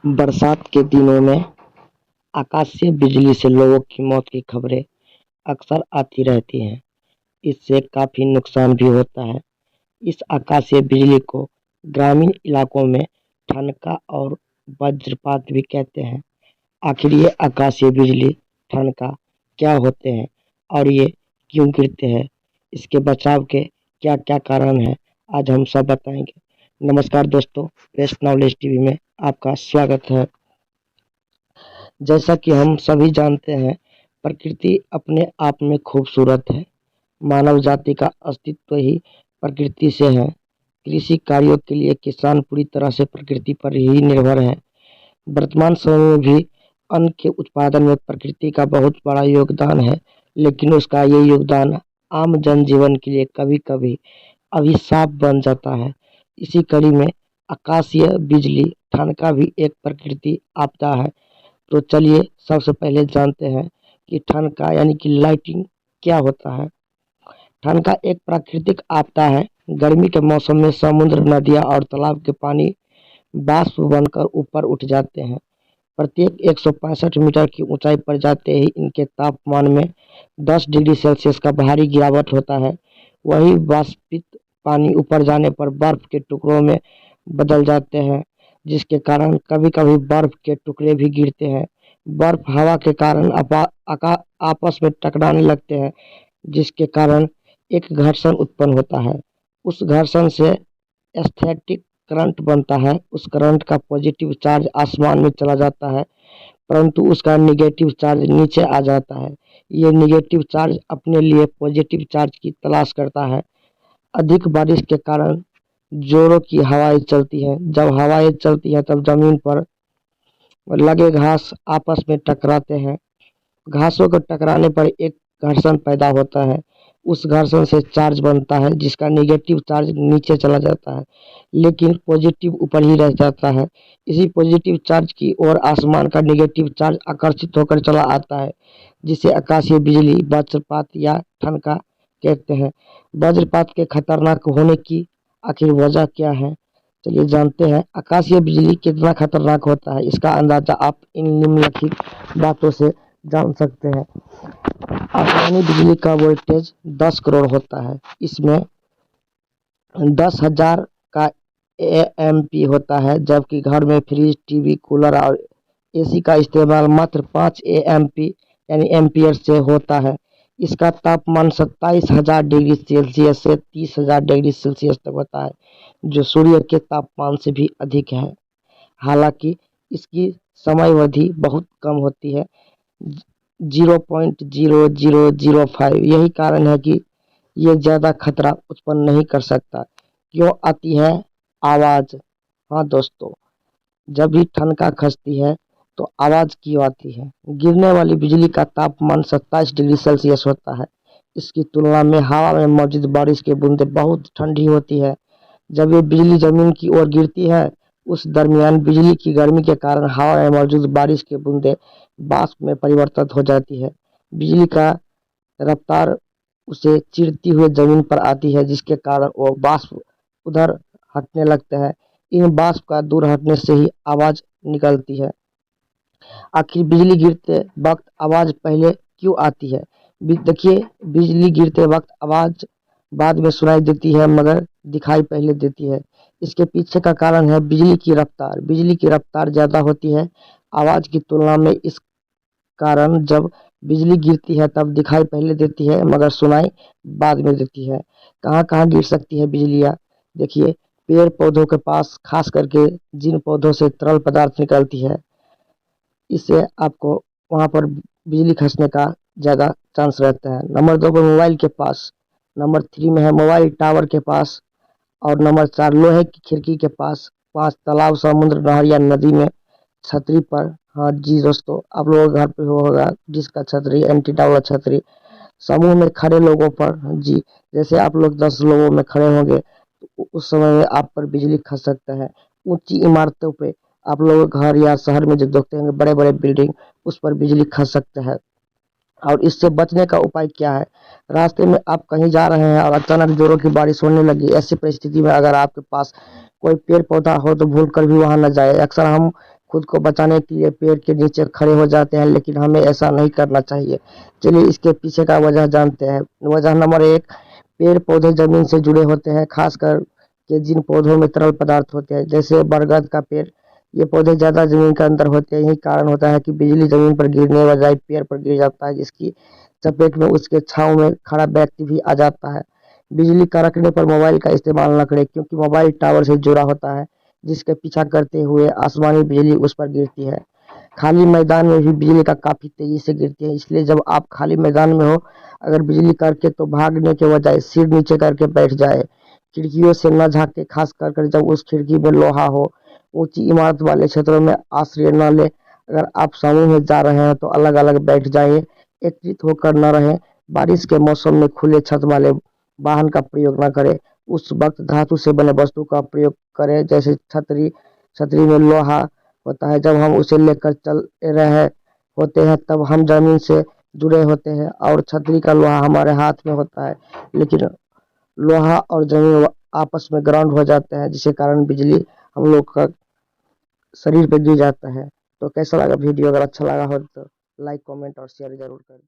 बरसात के दिनों में आकाशीय बिजली से लोगों की मौत की खबरें अक्सर आती रहती हैं। इससे काफ़ी नुकसान भी होता है। इस आकाशीय बिजली को ग्रामीण इलाकों में ठनका और वज्रपात भी कहते हैं। आखिर ये आकाशीय बिजली, ठनका क्या होते हैं और ये क्यों गिरते हैं? इसके बचाव के क्या-क्या कारण हैं? आज हम सब बताएंगे। नमस्कार दोस्तों, बेस्ट नॉलेज टीवी में आपका स्वागत है। जैसा कि हम सभी जानते हैं, प्रकृति अपने आप में खूबसूरत है। मानव जाति का अस्तित्व ही प्रकृति से है। कृषि कार्यों के लिए किसान पूरी तरह से प्रकृति पर ही निर्भर है। वर्तमान समय में भी अन्न के उत्पादन में प्रकृति का बहुत बड़ा योगदान है, लेकिन उसका ये योगदान आम जनजीवन के लिए कभी-कभी अभिशाप बन जाता है। इसी कड़ी में आकाशीय बिजली, ठनका भी एक प्रकृति आपदा है। तो चलिए सबसे पहले जानते हैं कि ठनका यानी कि लाइटिंग क्या होता है। ठनका एक प्राकृतिक आपदा है। गर्मी के मौसम में समुद्र, नदियाँ और तालाब के पानी वाष्प बनकर ऊपर उठ जाते हैं। प्रत्येक 165 मीटर की ऊंचाई पर जाते ही इनके तापमान में 10 डिग्री सेल्सियस का भारी गिरावट होता है। वही वाष्पित पानी ऊपर जाने पर बर्फ के टुकड़ों में बदल जाते हैं, जिसके कारण कभी-कभी बर्फ के टुकड़े भी गिरते हैं। बर्फ हवा के कारण आपस में टकराने लगते हैं, जिसके कारण एक घर्षण उत्पन्न होता है। उस घर्षण से एस्थेटिक करंट बनता है। उस करंट का पॉजिटिव चार्ज आसमान में चला जाता है, परंतु उसका नेगेटिव चार्ज नीचे आ जाता है। ये नेगेटिव चार्ज अपने लिए पॉजिटिव चार्ज की तलाश करता है। अधिक बारिश के कारण जोरों की हवाएं चलती हैं। जब हवाएं चलती हैं तब जमीन पर लगे घास आपस में टकराते हैं। घासों को टकराने पर एक घर्षण पैदा होता है। उस घर्षण से चार्ज बनता है, जिसका नेगेटिव चार्ज नीचे चला जाता है, लेकिन पॉजिटिव ऊपर ही रह जाता है। इसी पॉजिटिव चार्ज की ओर आसमान का नेगेटिव चार्ज आकर्षित होकर चला आता है, जिसे आकाशीय बिजली, वज्रपात या ठनका कहते हैं। वज्रपात के खतरनाक होने की आखिर वजह क्या है? चलिए जानते हैं। आकाशीय बिजली कितना खतरनाक होता है, इसका अंदाजा आप इन निम्नलिखित बातों से जान सकते हैं। आसमानी बिजली का वोल्टेज 10 करोड़ होता है। इसमें 10,000 का एएमपी होता है, जबकि घर में फ्रिज, टीवी, कूलर और एसी का इस्तेमाल मात्र 5 एएमपी यानी एम्पियर से होता है। इसका तापमान 27,000 डिग्री सेल्सियस से 30,000 डिग्री सेल्सियस तक होता है, जो सूर्य के तापमान से भी अधिक है। हालांकि इसकी समयावधि बहुत कम होती है, 0.0005। यही कारण है कि ये ज़्यादा खतरा उत्पन्न नहीं कर सकता। क्यों आती है आवाज़? हाँ दोस्तों, जब भी ठनका खसती है तो आवाज़ क्यों आती है? गिरने वाली बिजली का तापमान 27 डिग्री सेल्सियस होता है। इसकी तुलना में हवा में मौजूद बारिश की बूंदें बहुत ठंडी होती है। जब ये बिजली जमीन की ओर गिरती है, उस दरमियान बिजली की गर्मी के कारण हवा में मौजूद बारिश की बूंदें वाष्प में परिवर्तित हो जाती है। बिजली का रफ्तार उसे चीरती हुई जमीन पर आती है, जिसके कारण वो वाष्प उधर हटने लगते हैं। इन वाष्प का दूर हटने से ही आवाज निकलती है। आखिर बिजली गिरते वक्त आवाज पहले क्यों आती है? देखिए, बिजली गिरते वक्त आवाज बाद में सुनाई देती है, मगर दिखाई पहले देती है। इसके पीछे का कारण है बिजली की रफ्तार। बिजली की रफ्तार ज्यादा होती है आवाज की तुलना में। इस कारण जब बिजली गिरती है तब दिखाई पहले देती है, मगर सुनाई बाद में देती है। कहाँ-कहाँ गिर सकती है बिजलियाँ? देखिए, पेड़ पौधों के पास, खास करके जिन पौधों से तरल पदार्थ निकलती है, इससे आपको वहाँ पर बिजली खसने का ज़्यादा चांस रहता है। नंबर 2 पर मोबाइल के पास, नंबर 3 में है मोबाइल टावर के पास, और नंबर 4 लोहे की खिड़की के पास, 5 तालाब, समुद्र, नहर या नदी में, छतरी पर। हाँ जी दोस्तों, आप लोगों के घर पे होगा जिसका छतरी, एंटी टावर छतरी। समूह में खड़े लोगों पर, जी, जैसे आप लोग 10 लोगों में खड़े होंगे तो उस समय में आप पर बिजली खस सकता है। ऊंची इमारतों पे, आप लोगों के घर या शहर में जो देखते होंगे बड़े बड़े बिल्डिंग, उस पर बिजली खस सकता है। और इससे बचने का उपाय क्या है? रास्ते में आप कहीं जा रहे हैं और अचानक जोरों की बारिश होने लगी, ऐसी परिस्थिति में अगर आपके पास कोई पेड़ पौधा हो तो भूल कर भी वहां न जाए। अक्सर हम खुद को बचाने के लिए पेड़ के नीचे खड़े हो जाते हैं, लेकिन हमें ऐसा नहीं करना चाहिए। चलिए इसके पीछे का वजह जानते हैं। वजह नंबर 1, पेड़ पौधे जमीन से जुड़े होते हैं, खासकर के जिन पौधों में तरल पदार्थ होते हैं, जैसे बरगद का पेड़। ये पौधे ज्यादा जमीन के अंदर होते हैं, यही कारण होता है कि बिजली जमीन पर गिरने बजाय पेड़ पर गिर जाता है, जिसकी चपेट में उसके छांव में खड़ा व्यक्ति भी आ जाता है। बिजली कड़कने पर मोबाइल का इस्तेमाल न करें, क्योंकि मोबाइल टावर से जुड़ा होता है, जिसके पीछा करते हुए आसमानी बिजली उस पर गिरती है। खाली मैदान में भी बिजली का काफी तेजी से गिरती है, इसलिए जब आप खाली मैदान में हो, अगर बिजली कड़के तो भागने के बजाय सिर नीचे करके बैठ जाए। खिड़कियों से न झांके, खास कर जब उस खिड़की में लोहा हो। ऊंची इमारत वाले क्षेत्रों में आश्रय न ले। अगर आप समूह में जा रहे हैं तो अलग अलग बैठ जाइए, एकत्रित होकर न रहें। बारिश के मौसम में खुले छत वाले वाहन का प्रयोग न करें। उस वक्त धातु से बने वस्तु का प्रयोग करें, जैसे छतरी। छतरी में लोहा होता है, जब हम उसे लेकर चल रहे होते हैं तब हम जमीन से जुड़े होते हैं और छतरी का लोहा हमारे हाथ में होता है, लेकिन लोहा और जमीन आपस में ग्राउंड हो जाते हैं, जिसके कारण बिजली हम लोग का शरीर पे गिर जाता है। तो कैसा लगा वीडियो? अगर अच्छा लगा हो तो लाइक कमेंट और शेयर जरूर करें।